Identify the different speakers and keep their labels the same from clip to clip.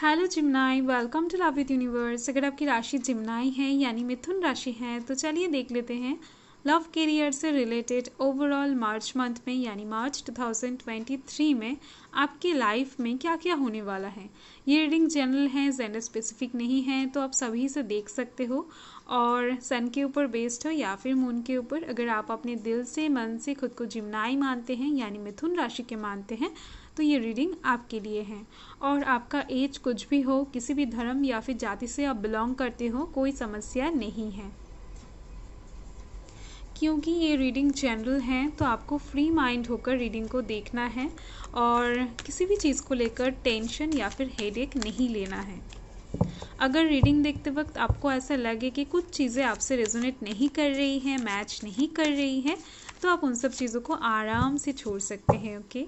Speaker 1: Hello Geminis, welcome to love with universe. अगर आपकी राशि जिम्नाई है यानी मिथुन राशि है तो चलिए देख लेते हैं लव करियर से रिलेटेड ओवरऑल मार्च मंथ में यानी मार्च 2023 में आपकी लाइफ में क्या क्या होने वाला है। ये रीडिंग जनरल है, जेंडर स्पेसिफिक नहीं है, तो आप सभी से देख सकते हो और सन के ऊपर बेस्ड हो या फिर मून के ऊपर। अगर आप अपने दिल से मन से खुद को जिम्नाई मानते हैं यानी मिथुन राशि के मानते हैं तो ये रीडिंग आपके लिए है। और आपका एज कुछ भी हो, किसी भी धर्म या फिर जाति से आप बिलोंग करते हो, कोई समस्या नहीं है। क्योंकि ये रीडिंग जनरल है तो आपको फ्री माइंड होकर रीडिंग को देखना है और किसी भी चीज़ को लेकर टेंशन या फिर हेडेक नहीं लेना है। अगर रीडिंग देखते वक्त आपको ऐसा लगे कि कुछ चीज़ें आपसे रेजोनेट नहीं कर रही हैं, मैच नहीं कर रही है, तो आप उन सब चीज़ों को आराम से छोड़ सकते हैं। ओके,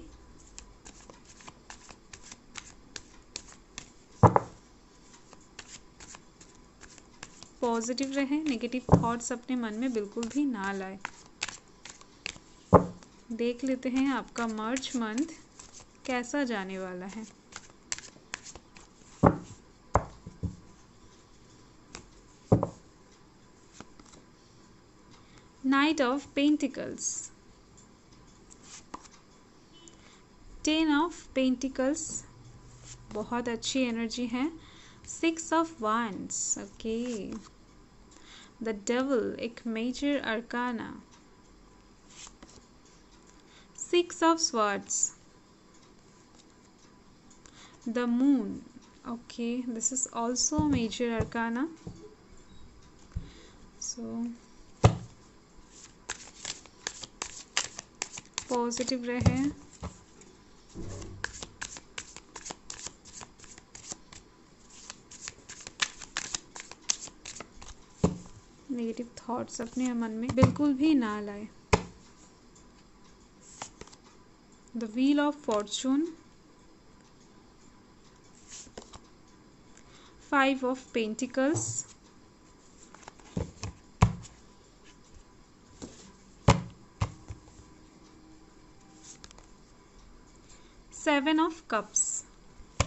Speaker 1: पॉजिटिव रहें, नेगेटिव थॉट्स अपने मन में बिल्कुल भी ना लाए। देख लेते हैं आपका मार्च मंथ कैसा जाने वाला है। Night of pentacles, 10 of pentacles, बहुत अच्छी एनर्जी है। 6 of wands, okay. The devil, एक major arcana. 6 of swords, the moon, okay, this is also major arcana, so positive रहे। नेगेटिव थॉट्स अपने मन में बिल्कुल भी ना लाए। The Wheel of Fortune, 5 of Pentacles, Seven of Cups,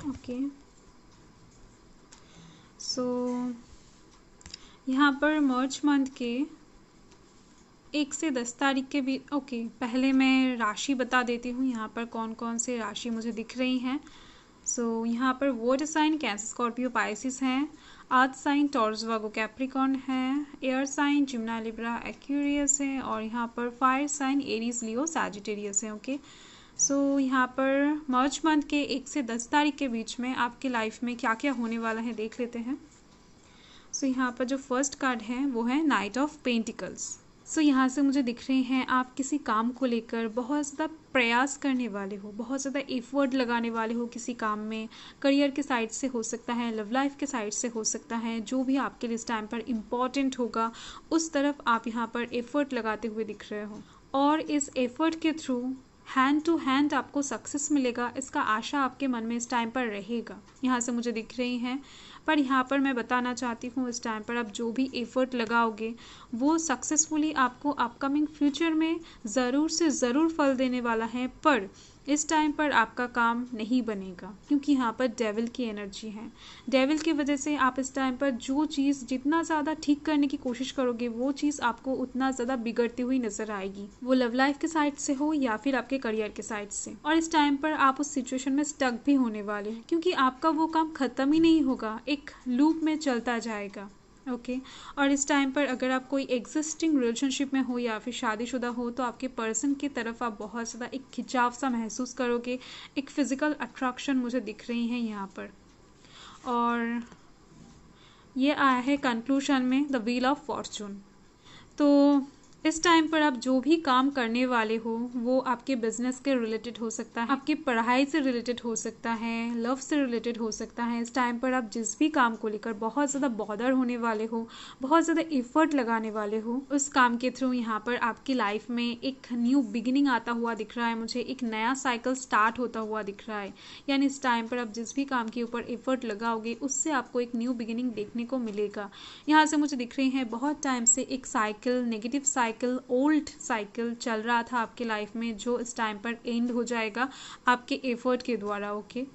Speaker 1: okay. So यहाँ पर मार्च मंथ के 1 से 10 तारीख के भी ओके। पहले मैं राशि बता देती हूँ यहाँ पर कौन कौन से राशि मुझे दिख रही हैं। सो यहाँ पर water sign Cancer Scorpio Pisces हैं, earth sign Taurus Virgo Capricorn है, air sign Gemini Libra Aquarius है और यहाँ पर fire sign Aries Leo Sagittarius है। ओके, सो यहाँ पर मार्च मंथ के 1 से 10 तारीख के बीच में आपके लाइफ में क्या क्या होने वाला है देख लेते हैं। सो यहाँ पर जो फर्स्ट कार्ड है वो है नाइट ऑफ पेंटिकल्स। सो यहाँ से मुझे दिख रहे हैं आप किसी काम को लेकर बहुत ज़्यादा प्रयास करने वाले हो, बहुत ज़्यादा एफर्ट लगाने वाले हो किसी काम में। करियर के साइड से हो सकता है, लव लाइफ के साइड से हो सकता है, जो भी आपके लिए इस टाइम पर इम्पॉर्टेंट होगा उस तरफ आप यहाँ पर एफर्ट लगाते हुए दिख रहे हो और इस एफर्ट के थ्रू हैंड टू हैंड आपको सक्सेस मिलेगा, इसका आशा आपके मन में इस टाइम पर रहेगा। यहाँ से मुझे दिख रही हैं, पर यहाँ पर मैं बताना चाहती हूँ इस टाइम पर आप जो भी एफर्ट लगाओगे वो सक्सेसफुली आपको अपकमिंग फ्यूचर में ज़रूर से ज़रूर फल देने वाला है। पर इस टाइम पर आपका काम नहीं बनेगा क्योंकि यहाँ पर डेविल की एनर्जी है। डेविल की वजह से आप इस टाइम पर जो चीज़ जितना ज़्यादा ठीक करने की कोशिश करोगे वो चीज़ आपको उतना ज़्यादा बिगड़ती हुई नजर आएगी, वो लव लाइफ के साइड से हो या फिर आपके करियर के साइड से। और इस टाइम पर आप उस सिचुएशन में स्टक भी होने वाले हैं क्योंकि आपका वो काम खत्म ही नहीं होगा, एक लूप में चलता जाएगा। ओके और इस टाइम पर अगर आप कोई एग्जिस्टिंग रिलेशनशिप में हो या फिर शादीशुदा हो तो आपके पर्सन की तरफ आप बहुत ज़्यादा एक खिंचाव सा महसूस करोगे, एक फिजिकल अट्रैक्शन मुझे दिख रही है यहाँ पर। और ये आया है कंक्लूजन में द व्हील ऑफ फॉर्चून। तो इस टाइम पर आप जो भी काम करने वाले हो वो आपके बिजनेस के रिलेटेड हो सकता है, आपकी पढ़ाई से रिलेटेड हो सकता है, लव से रिलेटेड हो सकता है। इस टाइम पर आप जिस भी काम को लेकर बहुत ज़्यादा बॉदर होने वाले हो, बहुत ज़्यादा एफर्ट लगाने वाले हो, उस काम के थ्रू यहाँ पर आपकी लाइफ में एक न्यू बिगिनिंग आता हुआ दिख रहा है मुझे, एक नया साइकिल स्टार्ट होता हुआ दिख रहा है। यानी इस टाइम पर आप जिस भी काम के ऊपर एफर्ट लगाओगे उससे आपको एक न्यू बिगिनिंग देखने को मिलेगा। यहाँ से मुझे दिख रही है बहुत टाइम से एक cycle, negative cycle, old cycle चल रहा था आपके लाइफ में जो इस टाइम पर एंड हो जाएगा आपके एफर्ट के द्वारा। ओके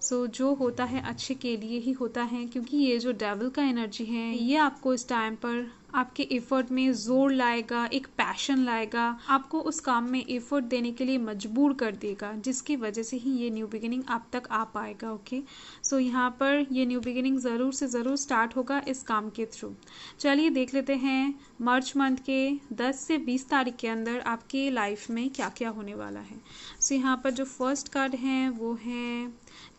Speaker 1: सो जो होता है अच्छे के लिए ही होता है, क्योंकि ये जो डेविल का एनर्जी है ये आपको इस टाइम पर आपके एफर्ट में जोर लाएगा, एक पैशन लाएगा, आपको उस काम में एफर्ट देने के लिए मजबूर कर देगा, जिसकी वजह से ही ये न्यू बिगिनिंग आप तक आ पाएगा। ओके, सो यहाँ पर ये न्यू बिगिनिंग ज़रूर से ज़रूर स्टार्ट होगा इस काम के थ्रू। चलिए देख लेते हैं मार्च मंथ के 10 से 20 तारीख के अंदर आपके लाइफ में क्या क्या होने वाला है। सो यहाँ पर जो फर्स्ट कार्ड है वो है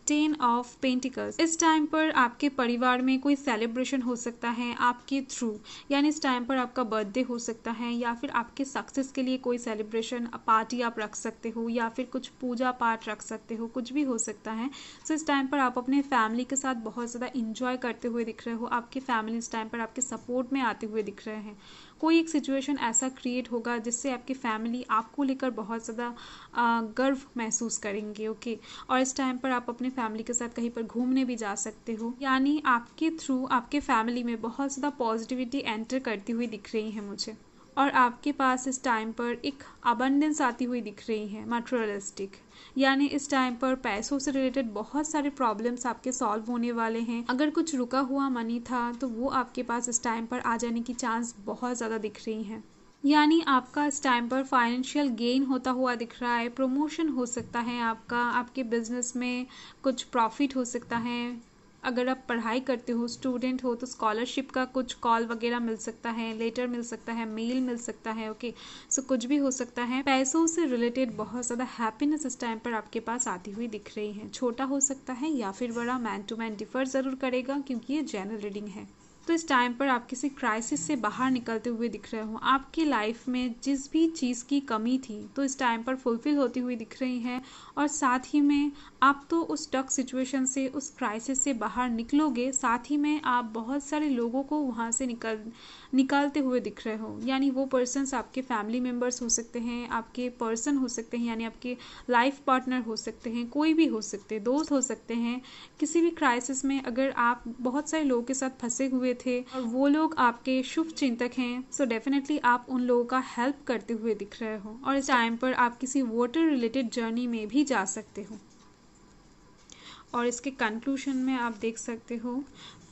Speaker 1: 10 ऑफ पेंटिकल्स। इस टाइम पर आपके परिवार में कोई सेलिब्रेशन हो सकता है आपके थ्रू, यानी इस टाइम पर आपका बर्थडे हो सकता है या फिर आपके सक्सेस के लिए कोई सेलिब्रेशन पार्टी आप रख सकते हो या फिर कुछ पूजा पाठ रख सकते हो, कुछ भी हो सकता है। सो इस टाइम पर आप अपने फैमिली के साथ बहुत ज़्यादा इंजॉय करते हुए दिख रहे हो, आपकी फैमिली इस टाइम पर आपके सपोर्ट में आते हुए दिख रहे हैं। कोई एक सिचुएशन ऐसा क्रिएट होगा जिससे आपकी फैमिली आपको लेकर बहुत ज़्यादा गर्व महसूस करेंगे। ओके, और इस टाइम पर आप अपने फैमिली के साथ कहीं पर घूमने भी जा सकते हो, यानी आपके थ्रू आपके फैमिली में बहुत ज़्यादा पॉजिटिविटी एंटर करती हुई दिख रही है मुझे। और आपके पास इस टाइम पर एक अबंडेंस आती हुई दिख रही है, मटेरियलिस्टिक, यानी इस टाइम पर पैसों से रिलेटेड बहुत सारे प्रॉब्लम्स आपके सॉल्व होने वाले हैं। अगर कुछ रुका हुआ मनी था तो वो आपके पास इस टाइम पर आ जाने की चांस बहुत ज़्यादा दिख रही हैं। यानी आपका इस टाइम पर फाइनेंशियल गेन होता हुआ दिख रहा है, प्रमोशन हो सकता है आपका, आपके बिजनेस में कुछ प्रॉफिट हो सकता है। अगर आप पढ़ाई करते हो, स्टूडेंट हो, तो स्कॉलरशिप का कुछ कॉल वगैरह मिल सकता है, लेटर मिल सकता है, मेल मिल सकता है। ओके, सो कुछ भी हो सकता है। पैसों से रिलेटेड बहुत ज़्यादा हैप्पीनेस इस टाइम पर आपके पास आती हुई दिख रही है। छोटा हो सकता है या फिर बड़ा, मैन टू मैन डिफर ज़रूर करेगा क्योंकि ये जनरल रीडिंग है। तो इस टाइम पर आप किसी क्राइसिस से बाहर निकलते हुए दिख रहे हो। आपकी लाइफ में जिस भी चीज़ की कमी थी तो इस टाइम पर फुलफिल होती हुई दिख रही है, और साथ ही में आप तो उस टफ सिचुएशन से, उस क्राइसिस से बाहर निकलोगे, साथ ही में आप बहुत सारे लोगों को वहाँ से निकालते हुए दिख रहे हो। यानी वो पर्सन्स आपके फैमिली मेम्बर्स हो सकते हैं, आपके पर्सन हो सकते हैं, यानी आपके लाइफ पार्टनर हो सकते हैं, कोई भी हो सकते हैं, दोस्त हो सकते हैं। किसी भी क्राइसिस में अगर आप बहुत सारे लोगों के साथ फंसे हुए थे और वो लोग आपके शुभ चिंतक हैं, सो डेफिनेटली आप उन लोगों का हेल्प करते हुए दिख रहे हो। और इस टाइम पर आप किसी वाटर रिलेटेड जर्नी में भी जा सकते हो। और इसके कंक्लूजन में आप देख सकते हो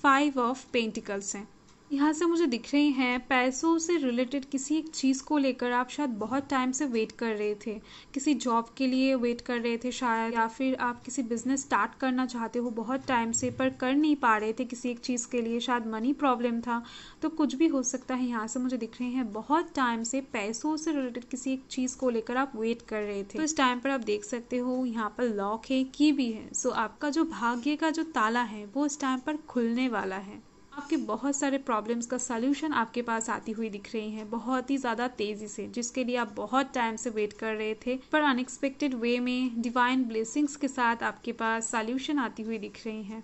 Speaker 1: 5 ऑफ पेंटिकल्स हैं। यहाँ से मुझे दिख रही हैं पैसों से रिलेटेड किसी एक चीज़ को लेकर आप शायद बहुत टाइम से वेट कर रहे थे, किसी जॉब के लिए वेट कर रहे थे शायद, या फिर आप किसी बिजनेस स्टार्ट करना चाहते हो बहुत टाइम से पर कर नहीं पा रहे थे किसी एक चीज़ के लिए, शायद मनी प्रॉब्लम था, तो कुछ भी हो सकता है। यहाँ से मुझे दिख रहे हैं बहुत टाइम से पैसों से रिलेटेड किसी एक चीज़ को लेकर आप वेट कर रहे थे। तो इस टाइम पर आप देख सकते हो यहाँ पर लॉक है, की भी है। सो आपका जो भाग्य का जो ताला है वो इस टाइम पर खुलने वाला है। आपके बहुत सारे प्रॉब्लम्स का सल्यूशन आपके पास आती हुई दिख रही हैं बहुत ही ज़्यादा तेज़ी से, जिसके लिए आप बहुत टाइम से वेट कर रहे थे, पर अनएक्सपेक्टेड वे में डिवाइन ब्लेसिंग्स के साथ आपके पास सल्यूशन आती हुई दिख रही हैं।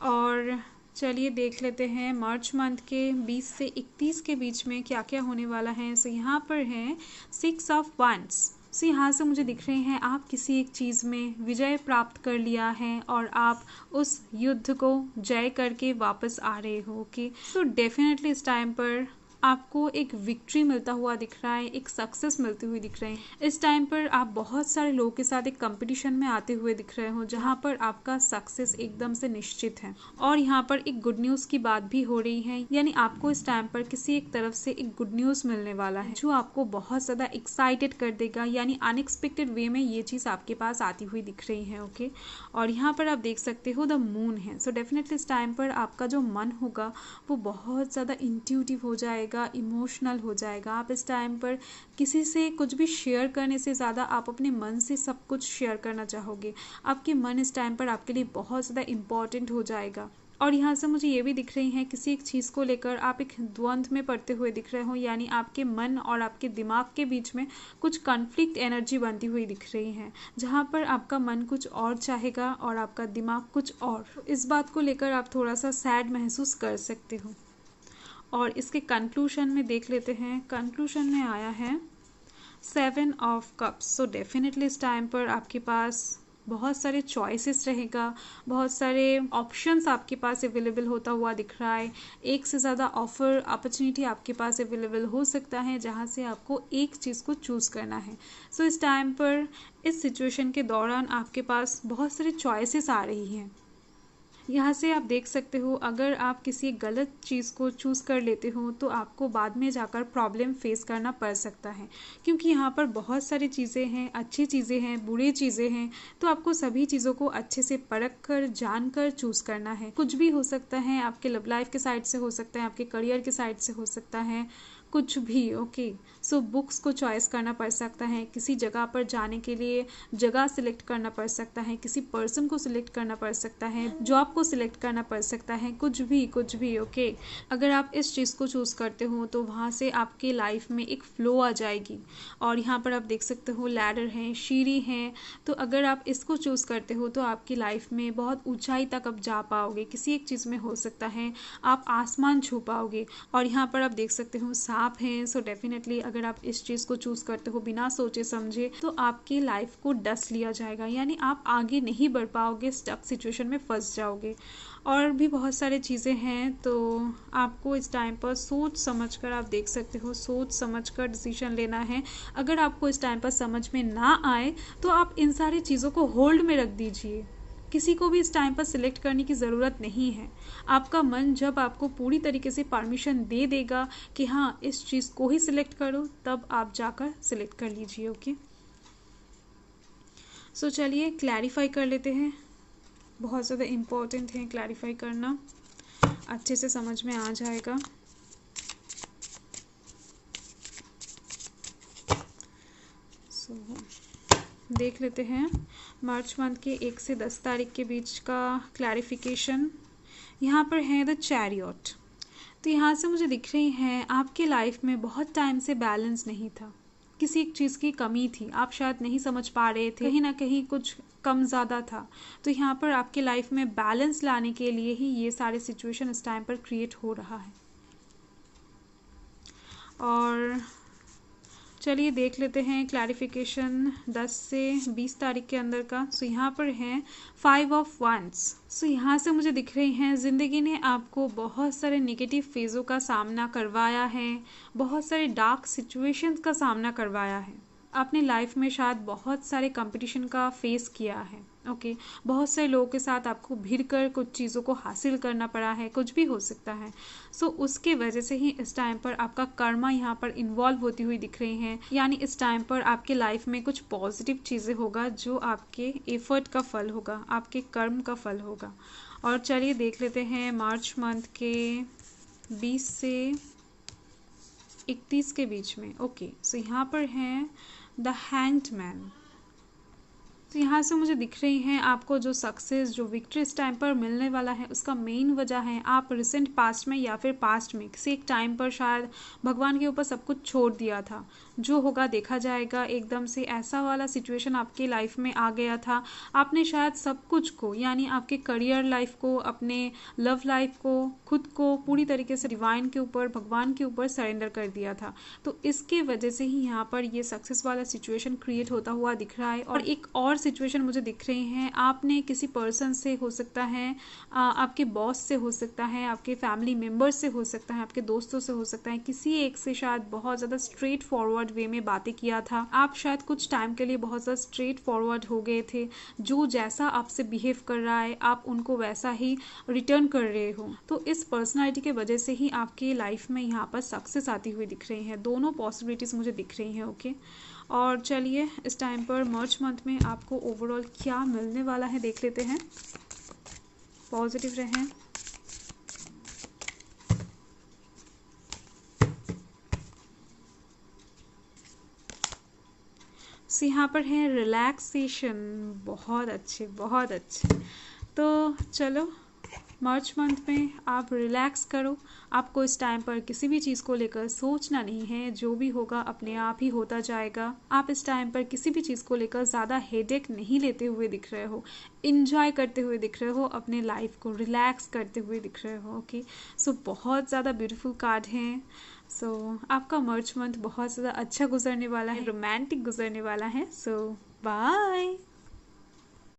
Speaker 1: और चलिए देख लेते हैं मार्च मंथ के 20 से 31 के बीच में क्या क्या होने वाला है। सो यहाँ पर है 6 ऑफ वंड्स। सो यहाँ से मुझे दिख रहे हैं आप किसी एक चीज़ में विजय प्राप्त कर लिया है और आप उस युद्ध को जय करके वापस आ रहे हो। ओके, सो डेफिनेटली इस टाइम पर आपको एक विक्ट्री मिलता हुआ दिख रहा है, एक सक्सेस मिलती हुई दिख रही है। इस टाइम पर आप बहुत सारे लोगों के साथ एक कंपटीशन में आते हुए दिख रहे हो जहां पर आपका सक्सेस एकदम से निश्चित है। और यहाँ पर एक गुड न्यूज़ की बात भी हो रही है, यानी आपको इस टाइम पर किसी एक तरफ से एक गुड न्यूज़ मिलने वाला है जो आपको बहुत ज़्यादा एक्साइटेड कर देगा, यानी अनएक्सपेक्टेड वे में ये चीज़ आपके पास आती हुई दिख रही है। ओके, और यहाँ पर आप देख सकते हो द मून है। सो डेफिनेटली इस टाइम पर आपका जो मन होगा वो बहुत ज़्यादा इंट्यूटिव हो जाएगा, इमोशनल हो जाएगा। आप इस टाइम पर किसी से कुछ भी शेयर करने से ज़्यादा आप अपने मन से सब कुछ शेयर करना चाहोगे। आपके मन इस टाइम पर आपके लिए बहुत ज़्यादा इम्पॉर्टेंट हो जाएगा। और यहाँ से मुझे ये भी दिख रही है किसी एक चीज़ को लेकर आप एक द्वंद्व में पड़ते हुए दिख रहे हो, यानी आपके मन और आपके दिमाग के बीच में कुछ कॉन्फ्लिक्ट एनर्जी बनती हुई दिख रही है, जहाँ पर आपका मन कुछ और चाहेगा और आपका दिमाग कुछ और। इस बात को लेकर आप थोड़ा सा सैड महसूस कर सकते हो। और इसके कंक्लूजन में देख लेते हैं। कंक्लूजन में आया है 7 ऑफ कप्स। सो डेफिनेटली इस टाइम पर आपके पास बहुत सारे चॉइसेस रहेगा, बहुत सारे ऑप्शंस आपके पास अवेलेबल होता हुआ दिख रहा है। एक से ज़्यादा ऑफर अपॉर्चुनिटी आपके पास अवेलेबल हो सकता है जहाँ से आपको एक चीज़ को चूज़ करना है। सो इस टाइम पर, इस सिचुएशन के दौरान आपके पास बहुत सारे चॉइसेस आ रही हैं। यहाँ से आप देख सकते हो, अगर आप किसी गलत चीज़ को चूज़ कर लेते हो तो आपको बाद में जाकर प्रॉब्लम फेस करना पड़ सकता है, क्योंकि यहाँ पर बहुत सारी चीज़ें हैं, अच्छी चीज़ें हैं, बुरी चीज़ें हैं। तो आपको सभी चीज़ों को अच्छे से परख कर, जान कर चूज़ करना है। कुछ भी हो सकता है, आपके लव लाइफ के साइड से हो सकता है, आपके करियर के साइड से हो सकता है, कुछ भी। ओके, सो बुक्स को चॉइस करना पड़ सकता है, किसी जगह पर जाने के लिए जगह सिलेक्ट करना पड़ सकता है, किसी पर्सन को सिलेक्ट करना पड़ सकता है, जॉब को सिलेक्ट करना पड़ सकता है, कुछ भी। ओके, अगर आप इस चीज़ को चूज़ करते हो तो वहाँ से आपके लाइफ में एक फ्लो आ जाएगी। और यहाँ पर आप देख सकते हो लैडर हैं, सीढ़ी हैं। तो अगर आप इसको चूज़ करते हो तो आपकी लाइफ में बहुत ऊंचाई तक आप जा पाओगे। किसी एक चीज़ में हो सकता है आप आसमान छू पाओगे। और यहाँ पर आप देख सकते हो आप हैं। सो डेफिनेटली अगर आप इस चीज़ को चूज़ करते हो बिना सोचे समझे तो आपकी लाइफ को डस लिया जाएगा, यानी आप आगे नहीं बढ़ पाओगे, स्टक सिचुएशन में फंस जाओगे। और भी बहुत सारी चीज़ें हैं, तो आपको इस टाइम पर सोच समझ कर, आप देख सकते हो, सोच समझ कर डिसीजन लेना है। अगर आपको इस टाइम पर समझ में ना आए तो आप इन सारी चीज़ों को होल्ड में रख दीजिए। किसी को भी इस टाइम पर सिलेक्ट करने की ज़रूरत नहीं है। आपका मन जब आपको पूरी तरीके से परमिशन दे देगा कि हाँ इस चीज़ को ही सिलेक्ट करो, तब आप जाकर सिलेक्ट कर लीजिए। ओके, सो चलिए क्लैरिफाई कर लेते हैं। बहुत ज़्यादा इम्पोर्टेंट है क्लैरिफाई करना, अच्छे से समझ में आ जाएगा। देख लेते हैं मार्च मंथ के 1 से 10 तारीख के बीच का क्लैरिफिकेशन। यहाँ पर है द चैरियट। तो यहाँ से मुझे दिख रही हैं आपके लाइफ में बहुत टाइम से बैलेंस नहीं था, किसी एक चीज़ की कमी थी, आप शायद नहीं समझ पा रहे थे, कहीं ना कहीं कुछ कम ज़्यादा था। तो यहाँ पर आपके लाइफ में बैलेंस लाने के लिए ही ये सारे सिचुएशन इस टाइम पर क्रिएट हो रहा है। और चलिए देख लेते हैं क्लैरिफिकेशन 10 से 20 तारीख के अंदर का। सो यहाँ पर है 5 ऑफ wands। सो यहाँ से मुझे दिख रही हैं ज़िंदगी ने आपको बहुत सारे नेगेटिव फेज़ों का सामना करवाया है, बहुत सारे डार्क सिचुएशंस का सामना करवाया है। आपने लाइफ में शायद बहुत सारे कंपटीशन का फेस किया है। ओके, बहुत सारे लोगों के साथ आपको भिड़ कर कुछ चीज़ों को हासिल करना पड़ा है, कुछ भी हो सकता है। सो उसके वजह से ही इस टाइम पर आपका कर्मा यहाँ पर इन्वॉल्व होती हुई दिख रही हैं, यानी इस टाइम पर आपके लाइफ में कुछ पॉजिटिव चीज़ें होगा जो आपके एफर्ट का फल होगा, आपके कर्म का फल होगा। और चलिए देख लेते हैं मार्च मंथ के 20 से 31 के बीच में। ओके, सो यहाँ पर है द हैंग्ड मैन। तो यहाँ से मुझे दिख रही हैं आपको जो सक्सेस, जो विक्ट्री इस टाइम पर मिलने वाला है, उसका मेन वजह है आप रिसेंट पास्ट में या फिर पास्ट में किसी एक टाइम पर शायद भगवान के ऊपर सब कुछ छोड़ दिया था। जो होगा देखा जाएगा, एकदम से ऐसा वाला सिचुएशन आपकी लाइफ में आ गया था। आपने शायद सब कुछ को, यानी आपके करियर लाइफ को, अपने लव लाइफ को, खुद को पूरी तरीके से डिवाइन के ऊपर, भगवान के ऊपर सरेंडर कर दिया था। तो इसके वजह से ही यहाँ पर ये सक्सेस वाला सिचुएशन क्रिएट होता हुआ दिख रहा है। और एक और सिचुएशन मुझे दिख रही हैं, आपने किसी पर्सन से, हो सकता है आपके बॉस से, हो सकता है आपके फैमिली मेम्बर से, हो सकता है आपके दोस्तों से, हो सकता है किसी एक से शायद बहुत ज़्यादा स्ट्रेट फॉरवर्ड वे में बातें किया था। आप शायद कुछ टाइम के लिए बहुत ज़्यादा स्ट्रेट फॉरवर्ड हो गए थे, जो जैसा आपसे बिहेव कर रहा है आप उनको वैसा ही रिटर्न कर रहे हो। तो इस पर्सनैलिटी के वजह से ही आपकी लाइफ में यहाँ पर सक्सेस आती हुई दिख रही हैं। दोनों पॉसिबिलिटीज़ मुझे दिख रही हैं। ओके, और चलिए इस टाइम पर मार्च मंथ में आपको ओवरऑल क्या मिलने वाला है देख लेते हैं। पॉजिटिव रहें। सो यहाँ पर है रिलैक्सेशन। बहुत अच्छे, बहुत अच्छे। तो चलो मार्च मंथ में आप रिलैक्स करो। आपको इस टाइम पर किसी भी चीज़ को लेकर सोचना नहीं है, जो भी होगा अपने आप ही होता जाएगा। आप इस टाइम पर किसी भी चीज़ को लेकर ज़्यादा हेडेक नहीं लेते हुए दिख रहे हो, इंजॉय करते हुए दिख रहे हो, अपने लाइफ को रिलैक्स करते हुए दिख रहे हो। ओके, सो बहुत ज़्यादा ब्यूटीफुल कार्ड हैं। सो आपका मार्च मंथ बहुत ज़्यादा अच्छा गुजरने वाला है, रोमांटिक गुजरने वाला है। सो बाय।